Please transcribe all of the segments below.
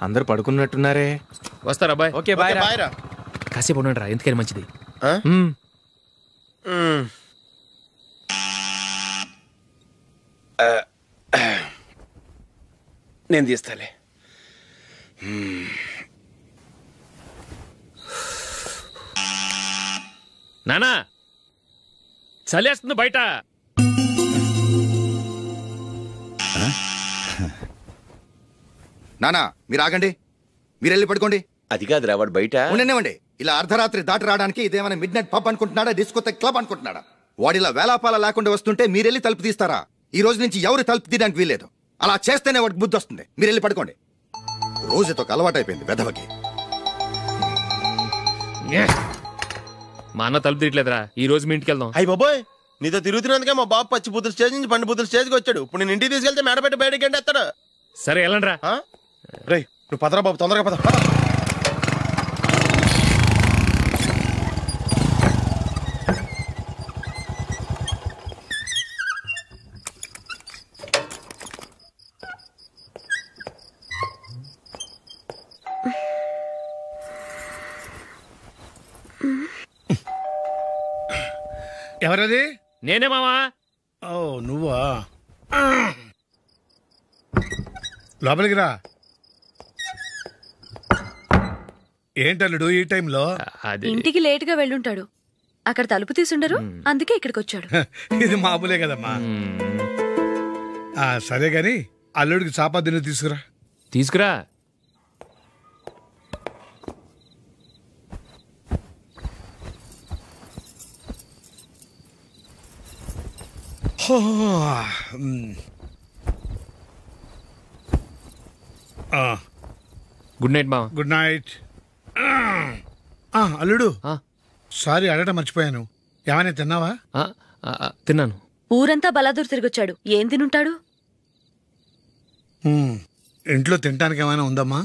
అందరూ పడుకున్నట్టున్నారే. వస్తారా bye? Okay bye రా. కాసేపు ఉండండి రా, ఎందుకని మంచిది. నేను తీస్తాలే. నానా చలేస్తుంది బయట. నానా మీరు ఆగండి, మీరు వెళ్ళి పడుకోండి. అది కాదురా వాడు బయట ఉండనివ్వండి. ఇలా అర్ధరాత్రి దాటి రావడానికి ఇదేమైనా mid night pub అనుకుంటున్నాడా, discotheque club అనుకుంటున్నాడా? వాడిలా వేలాపాల లేకుండా వస్తుంటే మీరెళ్ళి తలుపు తీస్తారా? ఈ రోజు నుంచి ఎవరు తలుపు తీయడానికి వీల్లేదు. అలా చేస్తేనే వాడికి బుద్ధి వస్తుంది. మీరు వెళ్ళి పడుకోండి. రోజుతో అలవాటు అయిపోయింది వెధవకి. మా అన్న తలుపు తీయట్లేదురా, ఈ రోజు మీ ఇంటికి వెళ్దాం. అయ్యి బాబోయ్, నీతో తిరుగుతున్నందుకే మా బాబు పచ్చి బుద్ధుల స్టేజ్ నుంచి పండు బుద్ధుల స్టేజ్కి వచ్చాడు. ఇప్పుడు నేను ఇంటికి తీసుకెళ్తే మేడపెట్టి బయటకి ఎండేస్తాడు. సరే వెళ్ళండి రా. రే నువ్వు పదరా బాబు, తొందరగా పద. ఎవరది? నేనే మావా. ఓ నువ్వా? లోపలికి రా. ఏంటల్లుడు ఈ టైంలో? ఇంటికి లేట్ గా వెళ్ళుంటాడు, అక్కడ తలుపు తీసుండరు, అందుకే ఇక్కడికి వచ్చాడు. ఇది మామూలే కదమ్మా. సరే గాని అల్లుడికి చాపాదిని తీసుకురా. తీసుకురా. గుడ్ నైట్ మావా. Good night. అల్లుడు సారీ అడగటం మర్చిపోయాను. ఏమైనా తిన్నావా? తిన్నాను. ఊరంతా బలాదూర్ తిరిగొచ్చాడు, ఏం తినుంటాడు? ఇంట్లో తినటానికి ఏమైనా ఉందమ్మా?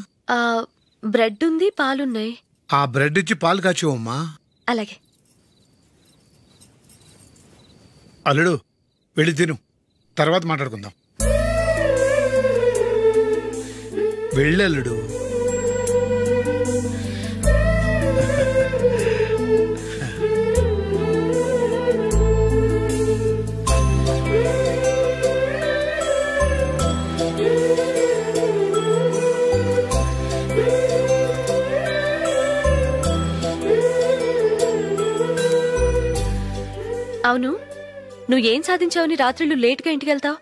బ్రెడ్ ఉంది, పాలున్నాయి. ఆ బ్రెడ్ ఇచ్చి పాలు కాచివమ్మా. అలాగే. అల్లుడు వెళ్ళి తిను, తర్వాత మాట్లాడుకుందాం. వెళ్ళల్లుడు. అవును, నువ్వేం సాధించావని రాత్రులు లేట్గా ఇంటికి వెళ్తావు?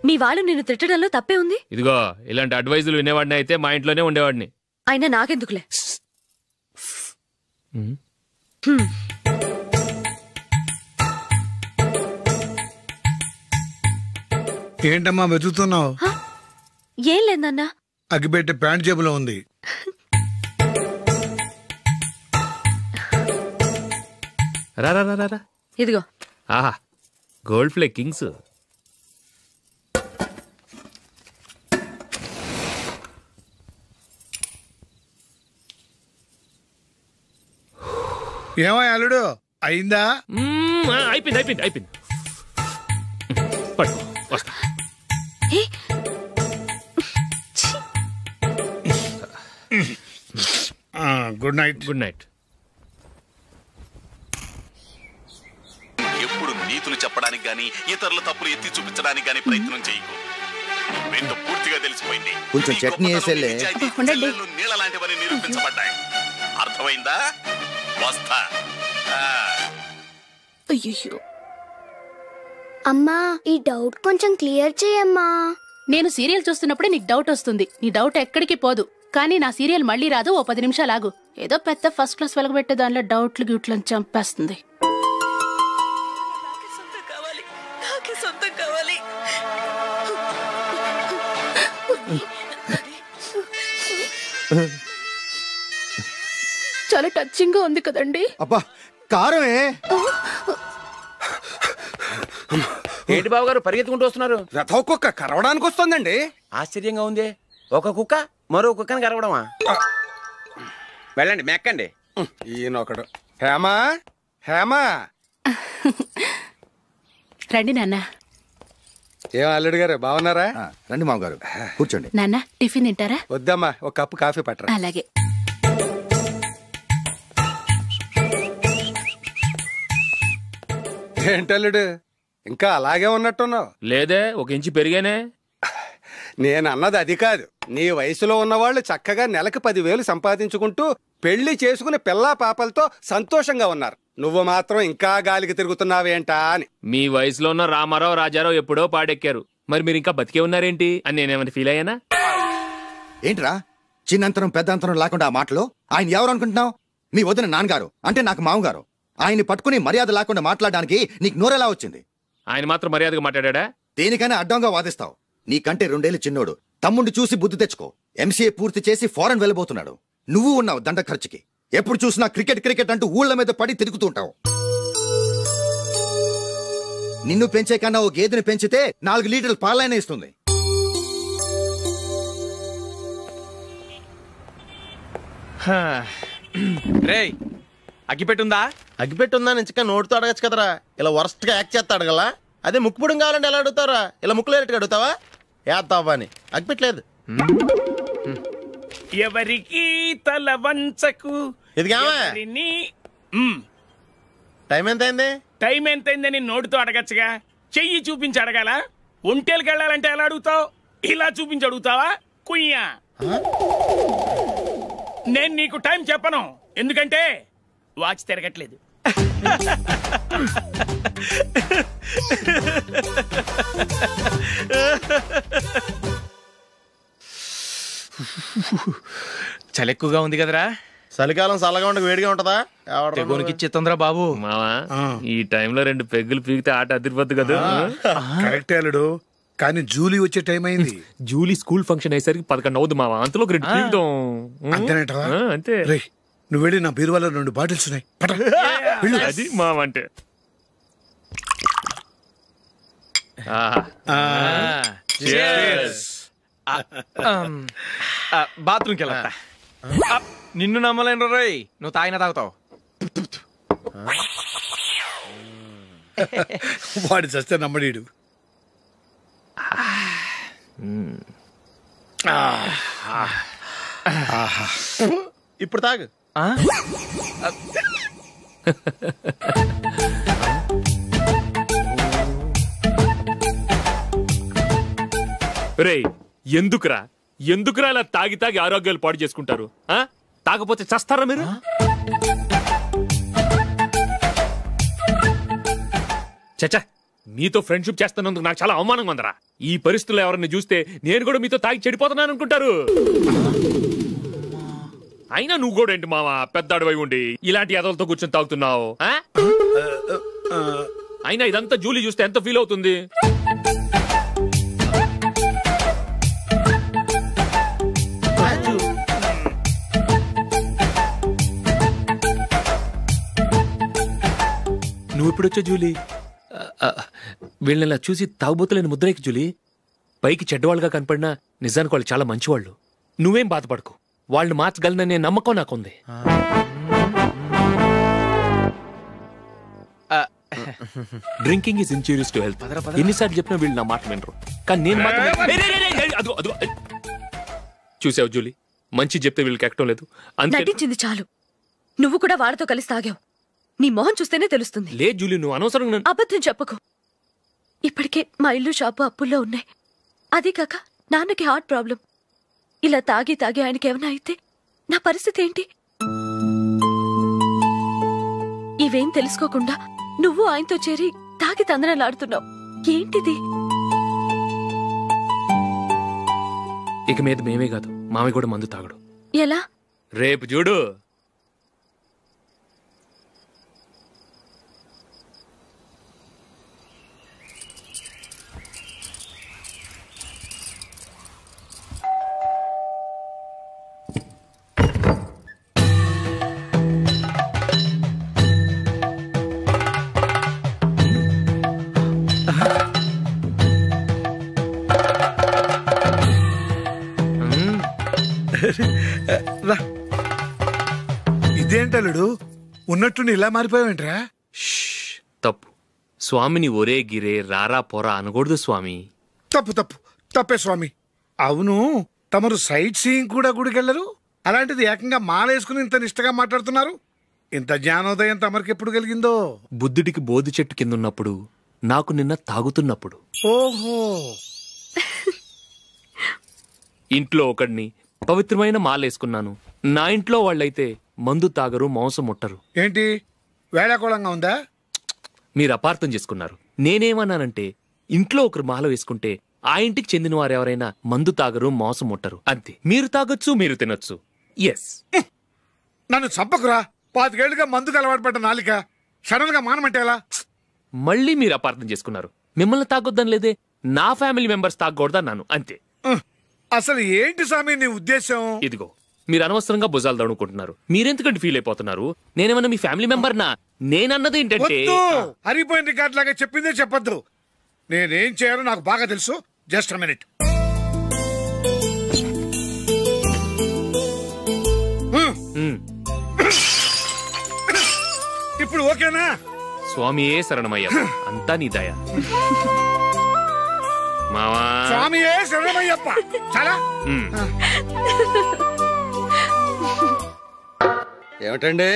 మీ వాళ్ళు నిన్ను తిట్టడంలో తప్పే ఉంది? ఇదిగో ఇలాంటి అడ్వైజులు వినేవాడిని అయితే మా ఇంట్లోనే ఉండేవాడిని. అయినా నాకెందుకులే. ఏంటమ్మా వెతుకుతున్నావు? ఏం లేదన్నా. అగ్గిపెట్టే ప్యాంట్ జేబులో ఉంది. రా రా రా రా. ఇదిగో. ఆహా, గోల్డ్ ప్లే కింగ్స్. ఏమో అల్లుడు అయిందా? అయిపోయింది అయిపోయింది అయిపోయింది. పట్టు వస్తా. Good night. Good night. ఎప్పుడు నీతులు చెప్పడానికి గాని ఇతరుల తప్పులు ఎత్తి చూపించడానికి గాని ప్రయత్నం చేయకు. రెండు పూర్తిగా తెలిసిపోయింది. కొంచెం చట్నీ వేసేలే. నీళ్ళ లాంటివని నిరూపించబడ్డాయి. అర్థమైందా? వస్తా. అయ్యో అమ్మా, ఈ డౌట్ కొంచెం క్లియర్ చేయమ్మా. నేను సీరియల్ చూస్తున్నప్పుడే నీకు డౌట్ వస్తుంది. నీ డౌట్ ఎక్కడికి పోదు. కానీ నా సీరియల్ మళ్ళీ రాదు. ఓ 10 నిమిషాలు ఆగు. ఏదో పెద్ద ఫస్ట్ క్లాస్ వెలగబెట్టే దానిలో డౌట్లు గ్యూట్లను చంపేస్తుంది. చాలా టచింగ్ గా ఉంది కదండి. అబ్బా కారమే. ఏంటి బాబు గారు పరిగెత్తుకుంటూ వస్తున్నారు? రథ కుక్క కరవడానికి వస్తుందండి. ఆశ్చర్యంగా ఉంది. ఒక కుక్క మరో కుక్కని కరవడమా? వెళ్ళండి మెక్కండి. ఈయనొకడు. హేమా హేమా రండి నాన్న. ఏం అల్లుడు గారు బాగున్నారా? రండి మామగారు కూర్చోండి. నాన్న టిఫిన్ తింటారా? వద్దమ్మా, ఒక కప్పు కాఫీ పట్టరా. అలాగే. ఏంటల్లుడు ఇంకా అలాగే ఉన్నట్టున్నావు? లేదే, 1 ఇంచు పెరిగానే. నేను అన్నది అది కాదు. నీ వయసులో ఉన్నవాళ్ళు చక్కగా నెలకు 10,000 సంపాదించుకుంటూ పెళ్లి చేసుకుని పిల్లా పాపలతో సంతోషంగా ఉన్నారు. నువ్వు మాత్రం ఇంకా గాలికి తిరుగుతున్నావేంటా అని. మీ వయసులో ఉన్న రామారావు రాజారావు ఎప్పుడో పాడెక్కారు, మరి మీరు ఇంకా బతికే ఉన్నారేంటి అని నేనేమైనా ఫీల్ అయ్యానా? ఏంట్రా చిన్నంతరం పెద్దంతరం లేకుండా ఆ మాటలు? ఆయన ఎవరు అనుకుంటున్నావు? మీ వదిన నాన్నగారు, అంటే నాకు మామగారు. ఆయన్ని పట్టుకుని మర్యాద లేకుండా మాట్లాడడానికి నీకు నోరెలా వచ్చింది? ఆయన మాత్రం మర్యాదగా మాట్లాడా? దేనికైనా అడ్డంగా వాదిస్తావు. నీకంటే 2 ఏళ్ళు చిన్నోడు. తమ్ముడు చూసి బుద్ధి తెచ్చుకో. ఎంసీఏ పూర్తి చేసి ఫారెన్ వెళ్ళబోతున్నాడు. నువ్వు ఉన్నావు దండ ఖర్చుకి. ఎప్పుడు చూసినా క్రికెట్ క్రికెట్ అంటూ ఊళ్ల మీద పడి తిరుగుతూ ఉంటావు. నిన్ను పెంచే కన్నా ఓ గేదెని పెంచితే 4 లీటర్ల పాలైనా ఇస్తుంది. రేయ్, అగ్గిపెట్టుందా? అగ్గిపెట్టుందా నుంచి నోటితో అడగచ్చు కదరా. ఇలా వరస్ట్ గా యాక్ట్ చేస్తా అడగలా? అదే ముక్కుపుడం కావాలంటే ఎలా అడుగుతారా? ఇలా ముక్కులేటట్టు అడుగుతావా? ఏత్తావా అని. అగ్గిపెట్టలేదు. ఎవరికి తల వంచకు. ఇది టైం ఎంతైంది? టైం ఎంతైందని నోటితో అడగచ్చుగా, చెయ్యి చూపించి అడగాల? ఒంటేలకు వెళ్ళాలంటే ఎలా అడుగుతావు? ఇలా చూపించి అడుగుతావా? కుయ్యా, నేను నీకు టైం చెప్పను, ఎందుకంటే వాచ్ తిరగట్లేదు. చలి ఎక్కువగా ఉంది కదరా. చలికాలం చల్లగా ఉండక వేడిగా ఉంటదా? తెగోనికిచ్చేతుందిరా బాబు. మావా, ఈ టైంలో 2 పెగ్గులు పీకితే ఆట అదిరిపోద్దు కదా. కరెక్టే అల్లుడు, కానీ జూలీ వచ్చే టైం అయింది. జూలీ స్కూల్ ఫంక్షన్ అయ్యేసరికి 11 అవుద్ది మావా. అంతలో 2 పీకుతాం. అంతేనేటవా? అంతే. రేయ్, నువ్వు వెళ్ళి నా బీరువాలో 2 బాటిల్స్ ఉన్నాయి. అది మావా అంటే. బాత్రూమ్కి వెళ్ళా. నిన్ను నమ్మలేను రోయ్, నువ్వు తాగినా తాగుతావు. వాడి చస్తే నమ్మడీడు. ఇప్పుడు తాగు. రేయ్, ఎందుకురా ఇలా తాగి తాగి ఆరోగ్యాలు పాడు చేసుకుంటారు? తాగపోతే చస్తారా మీరు? చచ్చా, మీతో ఫ్రెండ్షిప్ చేస్తున్నందుకు నాకు చాలా అవమానంగా ఉందరా. ఈ పరిస్థితుల్లో ఎవరిని చూస్తే నేను కూడా మీతో తాగి చెడిపోతున్నాను అనుకుంటారు. అయినా నువ్వు కూడా ఏంటి మావా, పెద్ద అడవై ఉండి ఇలాంటి ఎదలతో కూర్చొని తాగుతున్నావు? అయినా ఇదంతా జూలీ చూస్తే ఎంత ఫీల్ అవుతుంది? నువ్వు ఎప్పుడొచ్చా జూలీ? వీళ్ళని ఇలా చూసి తాగుబోతులేని ముద్రేకి జూలీ. పైకి చెడ్డవాళ్ళుగా కనపడినా నిజానికి వాళ్ళు చాలా మంచివాళ్ళు. నువ్వేం బాధపడకు, వాళ్ళని మార్చగలననే నమ్మకం నాకుంది. Drinking is injurious to health. ఎన్నిసార్లు చెప్పినా వీళ్ళు నా మాట వినరు, కానీ నేను మాత్రం. చూసావు జూలీ, మంచి చెప్తే వీళ్ళకి ఎక్కడం లేదు. నటించింది చాలు. నువ్వు కూడా వాళ్ళతో కలిసి తాగావు. నీ మొహం చూస్తేనే తెలుస్తుంది. లేదు జూలీ, నువ్వు అనవసరంగా అబద్ధం చెప్పకు. ఇప్పటికే మా ఇల్లు షాపు అప్పుల్లో ఉన్నాయి. అదే కాక నాన్నకి హార్ట్ ప్రాబ్లం. ఇలా తాగి తాగి ఆయనకి ఏమైనా అయితే నా పరిస్థితి ఏంటి? ఇవేం తెలుసుకోకుండా నువ్వు ఆయనతో చేరి తాగి తందనలాడుతున్నావు. ఏంటిది? ఇక మీద మేమే కాదు, మావి కూడా మందు తాగడు. ఎలా? రేపు చూడు. ఇదేంటలుడు, ఉన్నట్టుండి ఇలా మారిపోయావేంట్రా? తప్పు. స్వామిని ఒరే గిరే రారా పోరా అనకూడదు స్వామి. తప్పే స్వామి. అవును, తమరు సైట్ సీయింగ్ కూడా గుడికెళ్లరు, అలాంటిది ఏకంగా మాలేసుకుని ఇంత నిష్టగా మాట్లాడుతున్నారు. ఇంత జ్ఞానోదయం తమరికి ఎప్పుడు కలిగిందో? బుద్ధుడికి బోధి చెట్టు కింద ఉన్నప్పుడు, నాకు నిన్న తాగుతున్నప్పుడు. ఓహో. ఇంట్లో ఒకడిని పవిత్రమైన మాలేసుకున్నాను. నా ఇంట్లో వాళ్ళైతే మందు తాగరు, మాంసం ముట్టరు. ఏంటి వేళాకోళంగా ఉందా? మీరు అపార్థం చేసుకున్నారు. నేనేమన్నానంటే, ఇంట్లో ఒకరు మాల వేసుకుంటే ఆ ఇంటికి చెందిన వారు ఎవరైనా మందు తాగరు, మాంసం ముట్టరు, అంతే. మీరు తాగొచ్చు, మీరు తినొచ్చు. ఎస్. నన్ను చంపకురా. 5 ఏళ్లుగా మందుకు అలవాటు పడ్డ నాలిక సడన్ గా మానమంటే ఎలా? మళ్ళీ మీరు అపార్థం చేసుకున్నారు. మిమ్మల్ని తాగొద్దని లేదే, నా ఫ్యామిలీ మెంబర్స్ తాగకూడదన్నాను, అంతే. అసలు ఏంటి స్వామి నీ ఉద్దేశం? ఇదిగో, మీరు అనవసరంగా భుజాలు దడుకుంటున్నారు. మీరెందుకంటే ఫీల్ అయిపోతున్నారు? నేనేమన్నా మీ ఫ్యామిలీ మెంబర్నా? నేనన్నది ఏంటంటే, హరిపోయిన రికార్డ్ లాగా చెప్పిందే చెప్పద్దు. నేనేం చేయాలో నాకు బాగా తెలుసు. Just minute. ఇప్పుడు ఓకేనా? స్వామియే శరణమయ్య, అంతా నీ దయ. మావా, స్వామియే శరణమయ్యప్ప. చాలా ఏమిటండి,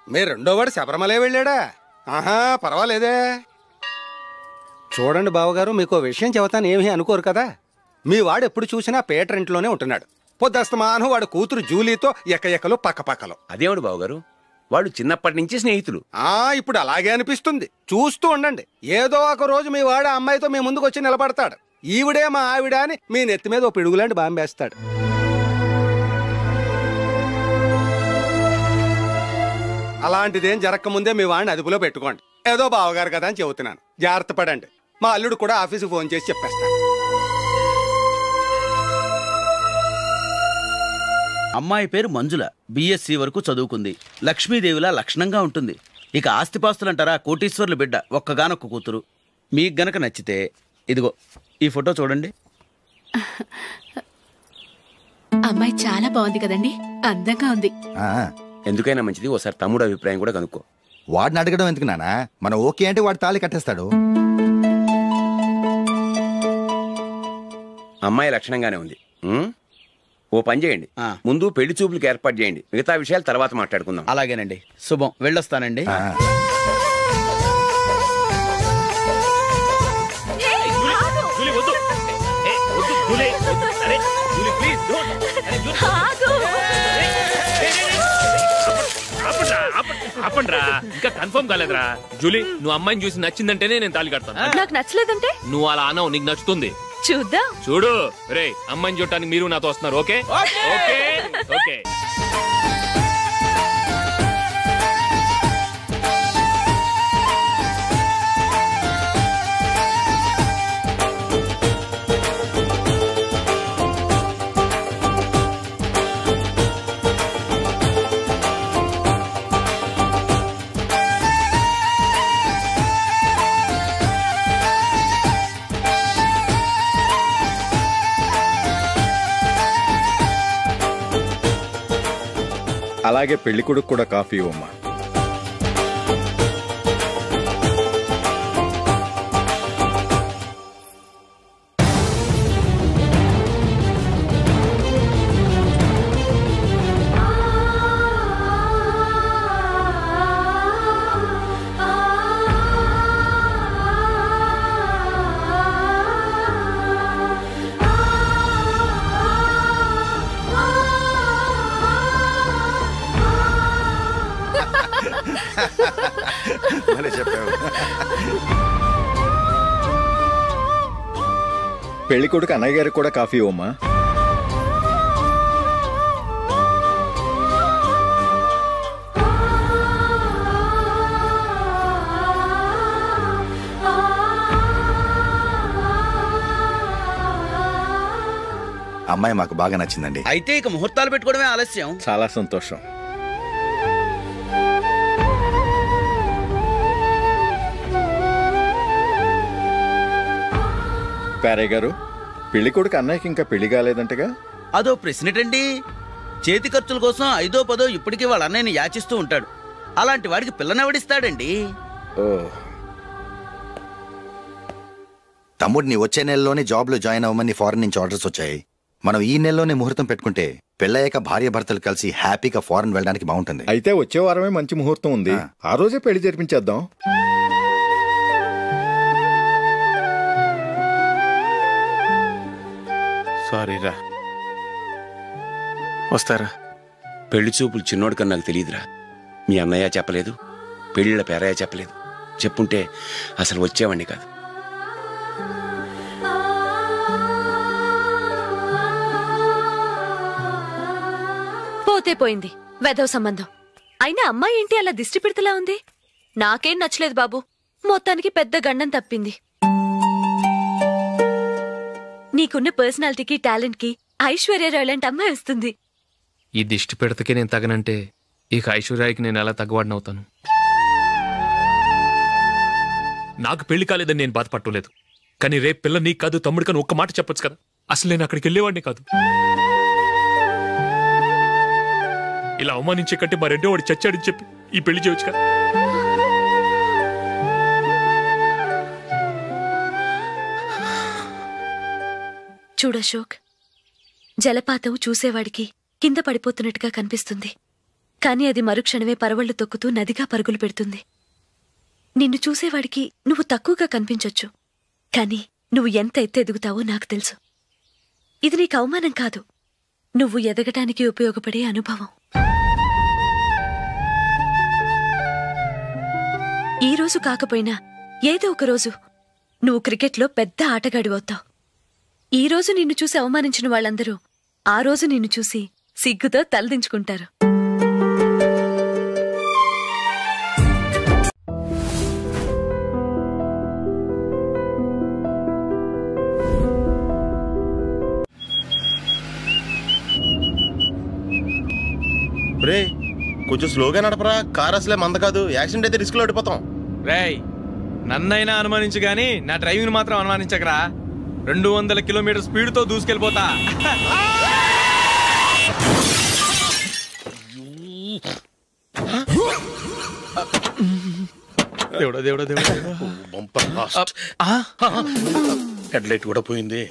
మీ రెండో వాడు శబరిమలే వెళ్ళాడా? ఆహా, పర్వాలేదే. చూడండి బావగారు, మీకు విషయం చెబుతాను, ఏమీ అనుకోరు కదా. మీ వాడు ఎప్పుడు చూసినా పేటరింట్లోనే ఉంటున్నాడు. పొద్దస్తమానం వాడు కూతురు జూలీతో ఎక్కలు పక్కపక్కలు. అదేమిడు బావగారు, వాళ్ళు చిన్నప్పటి నుంచి స్నేహితులు. ఇప్పుడు అలాగే అనిపిస్తుంది. చూస్తూ ఉండండి, ఏదో ఒక రోజు మీ వాడు అమ్మాయితో మీ ముందుకు వచ్చి నిలబడతాడు. ఈవిడే మా ఆవిడ అని మీ నెత్తి మీద ఓ పిడుగులాంటి బాంబేస్తాడు. అలాంటిదేం జరగకముందే మీ వాడిని అదుపులో పెట్టుకోండి. ఏదో బావగారు కదా అని చెబుతున్నాను, జాగ్రత్త పడండి. మా అల్లుడు కూడా ఆఫీసుకి ఫోన్ చేసి చెప్పేస్తాను. అమ్మాయి పేరు మంజుల, బిఎస్సి వరకు చదువుకుంది. లక్ష్మీదేవిలా లక్షణంగా ఉంటుంది. ఇక ఆస్తిపాస్తులంటారా, కోటీశ్వర్ల బిడ్డ, ఒక్కగానొక్క కూతురు. మీకు గనక నచ్చితే ఇదిగో ఈ ఫోటో చూడండి. అమ్మాయి చాలా బాగుంది కదండి, అందంగా ఉంది. ఎందుకైనా మంచిది ఓసారి తమ్ముడు అభిప్రాయం కూడా కనుక్కో. వాడిని అడగడం ఎందుకు నానా? మనం ఓకే అంటే వాడు తాళి కట్టేస్తాడు. అమ్మాయి లక్షణంగానే ఉంది. ఓ పని చేయండి, ముందు పెళ్లి చూపులకు ఏర్పాటు చేయండి, మిగతా విషయాలు తర్వాత మాట్లాడుకుందాం. అలాగేనండి. శుభం, వెళ్ళొస్తానండి. ఆపండ్రా, ఇంకా కన్ఫర్మ్ కాలేదురా. జూలీ, నువ్వు అమ్మాయిని చూసి నచ్చిందంటేనే నేను తాళి కడతాను. నాకు నచ్చలేదంటే? నువ్వు అలా అనవు, నీకు నచ్చుతుంది. చూద్దాం. చూడు రే, అమ్మాయిని చూడటానికి మీరు నాతో వస్తున్నారు. Okay okay okay. అలాగే పెళ్లి కొడుకు కూడా కాఫీ ఇవ్వమ్మా. పెళ్లి కొడుకు అన్నయ్య గారికి కూడా కాఫీ ఇవ్వమ్మా. అమ్మాయి మాకు బాగా నచ్చిందండి. అయితే ఇక ముహూర్తాలు పెట్టుకోవడమే ఆలస్యం. చాలా సంతోషం. పేరయ్య గారు, పెళ్లి కొడుకు అన్నయ్యకి ఇంకా పెళ్లి కాలేదంటగా? అదో ప్రశ్నటండి. చేతి ఖర్చుల కోసం 5దో 10దో ఇప్పటికీ వాళ్ళ అన్నయ్యని యాచిస్తూ ఉంటాడు. అలాంటి వాడికి పిల్లనెవడిస్తాడండి? ఓ, తమ్ముడిని వచ్చే నెలలోనే జాబ్లో జాయిన్ అవ్వమని ఫారెన్ నుంచి ఆర్డర్స్ వచ్చాయి. మనం ఈ నెలలోనే ముహూర్తం పెట్టుకుంటే పెళ్ళయ్యాక భార్య భర్తలు కలిసి హ్యాపీగా ఫారెన్ వెళ్ళడానికి బాగుంటుంది. అయితే వచ్చే వారమే మంచి ముహూర్తం ఉంది, ఆ రోజే పెళ్లి జరిపించేద్దాం. సారీరా. వస్తారా? పెళ్లి చూపులు చిన్నోడు కన్నా నాకు తెలియదురా. మీ అన్నయ్య చెప్పలేదు, పెళ్ళిళ్ళ పేరయ్య చెప్పలేదు. చెప్పుంటే అసలు వచ్చేవాడిని కాదు. పోతే పోయింది వెధవ సంబంధం. అయినా అమ్మాయి ఏంటి అలా దిష్టి పెడతలా ఉంది? నాకేం నచ్చలేదు బాబు. మొత్తానికి పెద్ద గండం తప్పింది. నీకున్న పర్సనాలిటీకి టాలెంట్ కి ఐశ్వర్యరాయ్ లాంటి అమ్మాయి వస్తుంది. ఈ దిష్టి పెడతకే నేను తగనంటే ఇక ఐశ్వర్యాకి నేను ఎలా తగ్గవాడినవుతాను? నాకు పెళ్లి కాలేదని నేను బాధపట్టలేదు, కానీ రేపు పిల్ల నీకు కాదు తమ్ముడు కానీ ఒక్క మాట చెప్పొచ్చు కదా. అసలు నేను అక్కడికి వెళ్ళేవాడిని కాదు. ఇలా అవమానించే కంటే మా రెండో వాడు చచ్చాడని చెప్పి ఈ పెళ్లి చేయొచ్చు కదా. చూడశోక్, జలపాతం చూసేవాడికి కింద పడిపోతున్నట్టుగా కనిపిస్తుంది, కానీ అది మరుక్షణమే పరవళ్లు తొక్కుతూ నదిగా పరుగులు పెడుతుంది. నిన్ను చూసేవాడికి నువ్వు తక్కువగా కనిపించొచ్చు, కానీ నువ్వు ఎంత ఎత్తు ఎదుగుతావో నాకు తెలుసు. ఇది నీకు అవమానం కాదు, నువ్వు ఎదగటానికి ఉపయోగపడే అనుభవం. ఈ రోజు కాకపోయినా ఏదో ఒక రోజు నువ్వు క్రికెట్లో పెద్ద ఆటగాడివవుతావు. ఈ రోజు నిన్ను చూసి అవమానించిన వాళ్ళందరూ ఆ రోజు నిన్ను చూసి సిగ్గుతో తలదించుకుంటారు. రే కొంచెం స్లోగా నడపరా, కార్ అసలే మంద కాదు. యాక్సిడెంట్ అయితే రిస్క్ లో ఓడిపోతాం. రేయ్, నన్నైనా అనుమానించు గాని నా డ్రైవింగ్ మాత్రం అనుమానించకరా. 200 కిలోమీటర్ స్పీడ్ తో దూసుకెళ్ళిపోతా. దేవుడా దేవుడా దేవుడా, హెడ్ లైట్ కూడా పోయింది.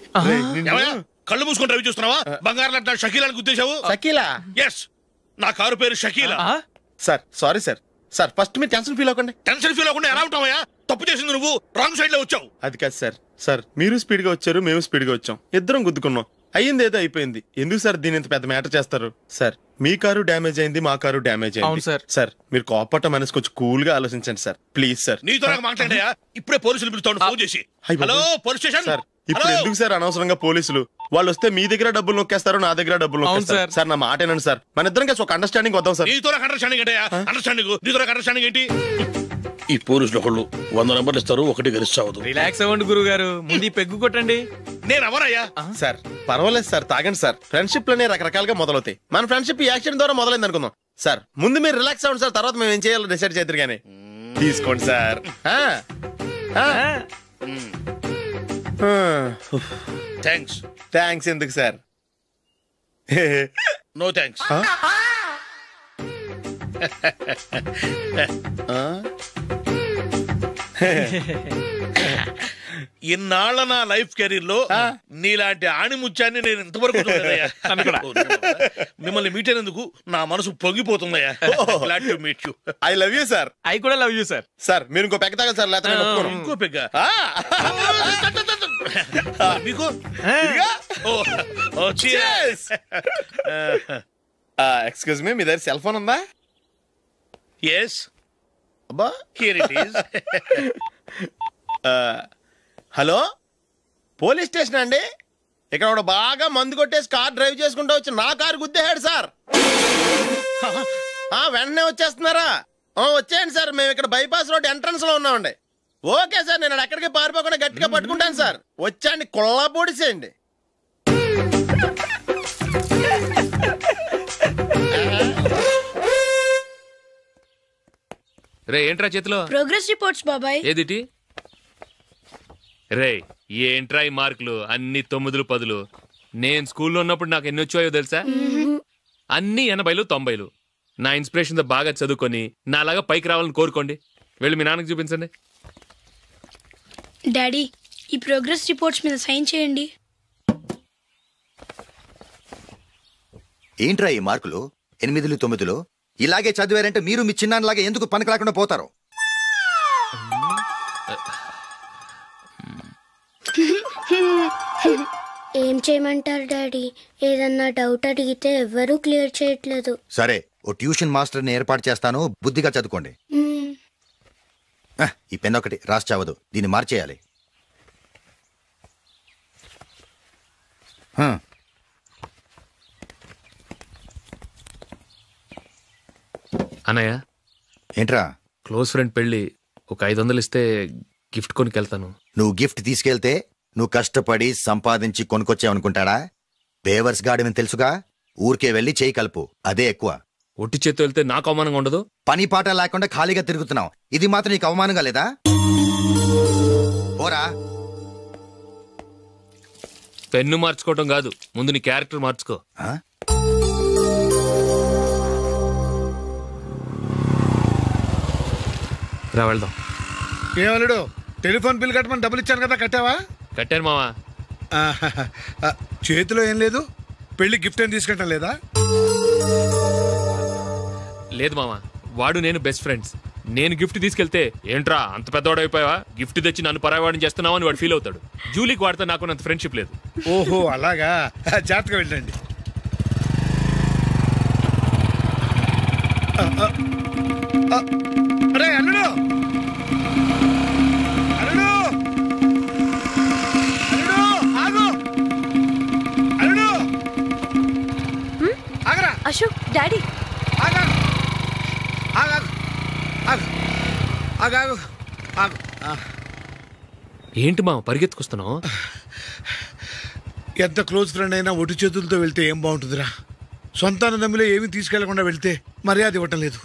కళ్ళు మూసుకొని డ్రైవ్ చూస్తున్నావా? బంగారం లాంటి షకీలాని గుర్తించావు? షకీలా? ఎస్, నా కారు పేరు Shakeela. Sir sorry sir. Sir first మీరు టెన్షన్ ఫీల్ అవ్వకండి. టెన్షన్ ఫీల్ అవ్వకుండా ఎలా ఉంటావయ్యా? తప్పు చేసింది నువ్వు, రాంగ్ సైడ్ లో వచ్చావు. అది కాదు సార్. సార్ మీరు స్పీడ్ గా వచ్చారు, మేము స్పీడ్ గా వచ్చాం, ఇద్దరం గుద్దుకున్నాం. అయ్యింది ఏదో అయిపోయింది. ఎందుకు సార్ దీని ఇంత పెద్ద మ్యాటర్ చేస్తారు? సార్ మీ కారు డ్యామేజ్ అయింది, మా కారు డ్యామేజ్ అయింది. సార్ మీరు కోపట్ట మనసు కొంచెం కూల్ గా ఆలోచించండి సార్, ప్లీజ్ సార్. నీతో నాకు మాట్లాడాయా? ఇప్పుడే పోలీసులు పిలుస్తాను, ఫోన్ చేసి. Hello police station. సార్ ఇప్పుడు ఎందుకు సార్ అనవసరంగా పోలీసులు? వాళ్ళు వస్తే మీ దగ్గర డబ్బులు నొక్కేస్తారు, నా దగ్గర డబ్బులు నొక్కేస్తారు. సార్ నా మాట ఏనండి సార్, మన ఇద్దరం కలిసి ఒక అండర్స్టాండింగ్ వద్దాం సార్. నీతో నాకు అండర్స్టాండింగ్ ఏంటయ్యా? అండర్స్టాండింగ్ నీతో నాకు అండర్స్టాండింగ్ ఏంటి? ఈ పోలీసులు ఒకళ్ళు 100 నెంబర్లు ఇస్తారు, ఒకటి గెలిచావదు. రిలాక్స్ అవ్వండి గురువు గారు, ముందు పెగ్గు కొట్టండి. నేను ఎవరయ్యా? సార్ పర్వాలేదు సార్, తాగండి సార్. ఫ్రెండ్షిప్ లోనే రకరకాలుగా మొదలవుతాయి. మన ఫ్రెండ్షిప్ ఈ యాక్సిడెంట్ ద్వారా మొదలైంది అనుకుందాం. సార్ ముందు మీరు రిలాక్స్ అవ్వండి సార్, తర్వాత మేము ఏం చేయాలో డిసైడ్ చేద్దరు కానీ. తీసుకోండి సార్. థ్యాంక్స్. థ్యాంక్స్ ఎందుకు సార్? No thanks. ఇన్నాళ్ళ నా లైఫ్ కెరీర్ లో నీలాంటి ఆణిముత్యాన్ని నేను ఇంతవరకు చూడలేదయ్యా. మిమ్మల్ని మీట్ అయినందుకు నా మనసు పొంగిపోతుందయ్యా. Glad to meet you. I love you sir. I కూడా లవ్ యూ సార్. సార్ మీరు ఇంకో పెగ్గ తాగండి సార్, లేకపోతే ఇంకో పెగ్గ మీకు. ఎక్స్క్యూజ్ మీ, మీ దగ్గర సెల్ ఫోన్ ఉందా? ఎస్ అబ్బా, here it is. Hello police station అండి. ఇక్కడ ఒకడు బాగా మందు కొట్టేసి కార్ డ్రైవ్ చేసుకుంటూ వచ్చి నా కారు గుద్దేశాడు సార్. వెంటనే వచ్చేస్తున్నారా? వచ్చేయండి సార్, మేము ఇక్కడ బైపాస్ రోడ్ ఎంట్రన్స్ లో ఉన్నామండి. ఓకే సార్, నేను ఎక్కడికి పారిపోకుండా గట్టిగా పట్టుకుంటాను సార్. వచ్చాండి, కుళ్ళ పొడిసేయండి. రే ఏంట్రా చేతిలో? ప్రోగ్రెస్ రిపోర్ట్స్ బాబాయ్. ఏదిటి? రే ఏంట్రా ఈ మార్కులు అన్ని 9, 10? నేను స్కూల్లో ఉన్నప్పుడు నాకు ఎన్ని వచ్చాయో తెలుసా? అన్ని 80, 90. నా ఇన్స్పిరేషన్ తో బాగా చదువుకొని నాలాగా పైకి రావాలని కోరుకోండి. వెళ్ళి మీ నాన్నకి చూపించండి. డాడీ ఈ ప్రోగ్రెస్ రిపోర్ట్స్ మీద సైన్ చేయండి. ఏంట్రా ఈ మార్కులు 8, 9? ఇలాగే చదివారంటే మీరు మీ చిన్నాన్నలాగా ఎందుకు పనికిలాకుండా పోతారు? ఏం చేయమంటారు డాడీ? ఏదన్నా డౌట్ అడిగితే ఎవ్వరూ క్లియర్ చేయట్లేదు. సరే, ఓ ట్యూషన్ మాస్టర్ని ఏర్పాటు చేస్తాను, బుద్ధిగా చదువుకోండి. ఈ పెన్ ఒకటి రాసి చావదు, దీన్ని మార్చేయాలి. అన్నయ్య, ఏంట్రా? క్లోజ్ ఫ్రెండ్ పెళ్లి, ఒక 500 ఇస్తే గిఫ్ట్ కొనుకెళ్తాను. నువ్వు గిఫ్ట్ తీసుకెళ్తే నువ్వు కష్టపడి సంపాదించి కొనుక్కొచ్చావనుకుంటాడా? బేవర్స్ గాడమని తెలుసుగా, ఊరికే వెళ్ళి చేయి కలుపు, అదే ఎక్కువ. ఒట్టి చేత్తో వెళ్తే నాకు అవమానంగా ఉండదు? పని పాట లేకుండా ఖాళీగా తిరుగుతున్నావు, ఇది మాత్రం నీకు అవమానంగా లేదా? పోరా. పెన్ను మార్చుకోవటం కాదు, ముందు నీ క్యారెక్టర్ మార్చుకో. రా వెళ్దాం. ఏమలుడు, టెలిఫోన్ బిల్ కట్టమని డబ్బులు ఇచ్చాను కదా, కట్టావా? కట్టాను మావా. చేతిలో ఏం లేదు, పెళ్లి గిఫ్ట్ ఏం తీసుకుంటాం లేదా? లేదు మావా, వాడు నేను బెస్ట్ ఫ్రెండ్స్. నేను గిఫ్ట్ తీసుకెళ్తే ఏంట్రా అంత పెద్దవాడు అయిపోయావా, గిఫ్ట్ తెచ్చి నన్ను పరాయవాడిని చేస్తున్నావు అని వాడు ఫీల్ అవుతాడు. జూలీకి వాడితే నాకు అంత ఫ్రెండ్షిప్ లేదు. ఓహో అలాగా, జాగ్రత్తగా వెళ్ళండి. అరే అల్లుడు, అల్లుడు, అల్లుడు, ఆగు, అల్లుడు, ఆగరా. అశోక్, డాడీ, ఆగా, ఆగా, ఆగు, ఆగు, ఆగు. ఏంటి మా పరిగెత్తుకొస్తున్నావు? ఎంత క్లోజ్ ఫ్రెండ్ అయినా ఒటి చేతులతో వెళ్తే ఏం బాగుంటుందిరా? సొంతాన నమ్మిలో ఏమీ తీసుకెళ్లకుండా వెళ్తే మర్యాద ఇవ్వటం లేదు.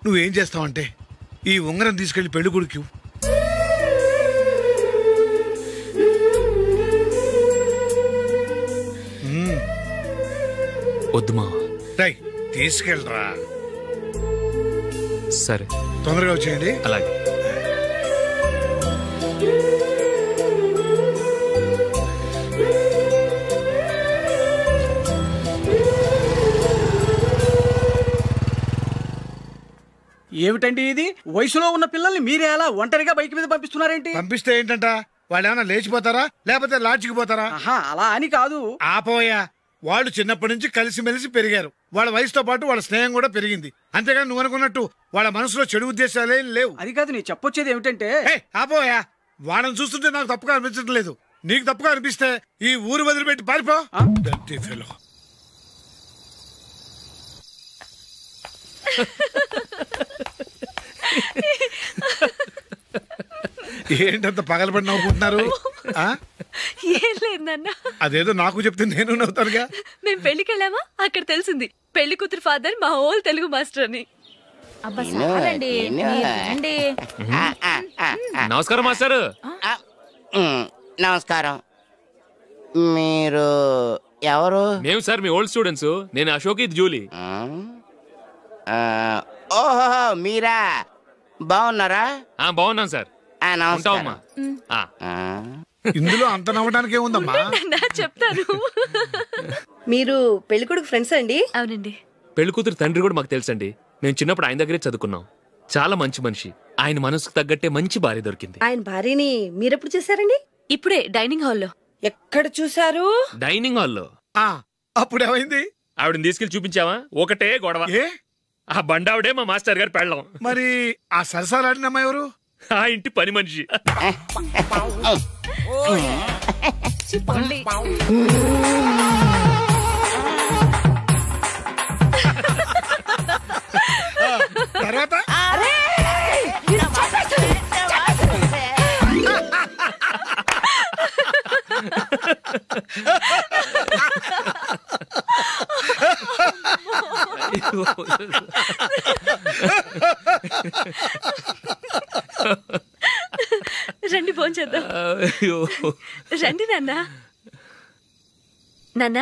నువ్వేం చేస్తావంటే ఈ ఉంగరం తీసుకెళ్లి పెళ్లి కొడుకు వద్దు మా. తీసుకెళ్ళరా. సరే, తొందరగా వచ్చేయండి. అలాగే. ఏమిటండి ఇది? వయసులో ఉన్న పిల్లల్ని మీరే అలా ఒంటరిగా బైక్ మీద పంపిస్తున్నారేంటి? పంపిస్తే ఏంటంట, వాళ్ళు ఏమైనా లేచిపోతారా లేకపోతే లాడ్జికి పోతారా? అలా అని కాదు. ఆపోయా, వాళ్ళు చిన్నప్పటి నుంచి కలిసిమెలిసి పెరిగారు. వాళ్ళ వయసుతో పాటు వాళ్ళ స్నేహం కూడా పెరిగింది. అంతేగాని నువ్వు అనుకున్నట్టు వాళ్ళ మనసులో చెడు ఉద్దేశాలేం లేవు. అది కాదు, నేను చెప్పొచ్చేది ఏమిటంటే, ఆపోయా, వాళ్ళని చూస్తుంటే నాకు తప్పుగా అనిపించడం లేదు. నీకు తప్పుగా అనిపిస్తే ఈ ఊరు వదిలిపెట్టి పారిపో. ఏంటంత పగలబడి నవ్వుకుంటున్నారు? ఏం లేదు నాన్న, అదేదో నాకు చెప్తే నేను నవ్వుతానుగా. మేము పెళ్లికి వెళ్ళామా, అక్కడ తెలిసింది పెళ్లి కూతురు ఫాదర్ మా హోల్ తెలుగు మాస్టర్ అని. నమస్కారం మాస్టర్. నమస్కారం. మీరు ఎవరు? మేము సార్ మీ ఓల్డ్ స్టూడెంట్స్. నేను అశోక్, ఇది జూలీ. ఓహో మీరా, బాగున్నారా? బాగున్నాను సార్. నమస్కారం. ఇందులో అంత నవ్వడానికి ఏముందమ్మా? చెప్తాను. మీరు పెళ్ళికొడుకు ఫ్రెండ్స్ అండి? అవునండి. పెళ్లికూతురు తండ్రి కూడా మాకు తెలుసండి. మేము చిన్నప్పుడు ఆయన దగ్గరే చదువుకున్నాం. చాలా మంచి మనిషి. ఆయన మనసుకు తగ్గట్టే మంచి భార్య దొరికింది. ఆయన భార్యని మీరెప్పుడు చూసారండి? ఇప్పుడే డైనింగ్ హాల్లో. ఎక్కడ చూసారు? డైనింగ్ హాల్లో. అప్పుడు ఏమైంది? ఆవిడని తీసుకెళ్లి చూపించావా? ఒకటే గొడవ. ఆ బండావిడే మా మాస్టర్ గారు పెళ్ళం. మరి ఆ సరసాలాడిన అమ్మాయి ఎవరు? ఆ ఇంటి పని మనిషి. తర్వాత రండి భోంచేద్దాం. రండి నాన్న. నాన్న,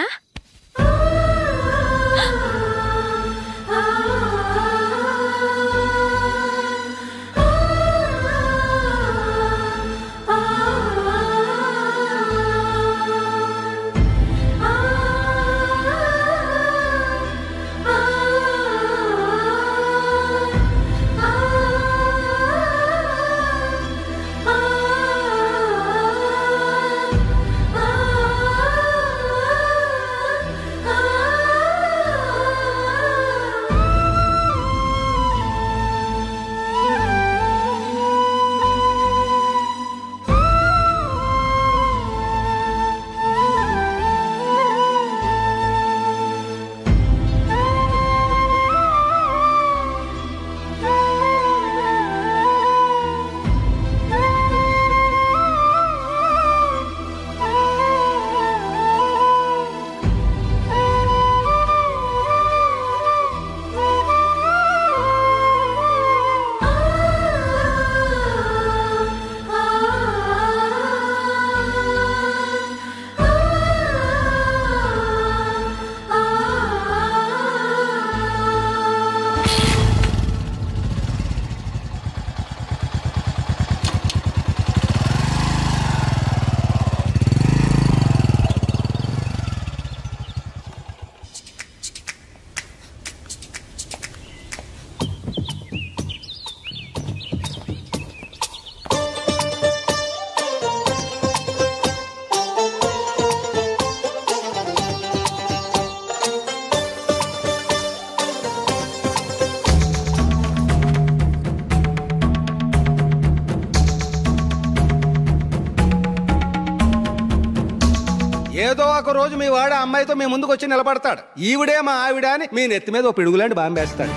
ఏదో ఒక రోజు మీ వాడు అమ్మాయితో మీ ముందుకు వచ్చి నిలబడతాడు. ఈవిడే మా ఆవిడ అని మీ నెత్తి మీద ఓ పిడుగులాంటి బాంబేస్తాడు.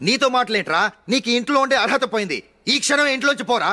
నీతో మాటలేంట్రా? నీకు ఇంట్లో ఉండే అర్హత పోయింది. ఈ క్షణం ఇంట్లోంచి పోరా.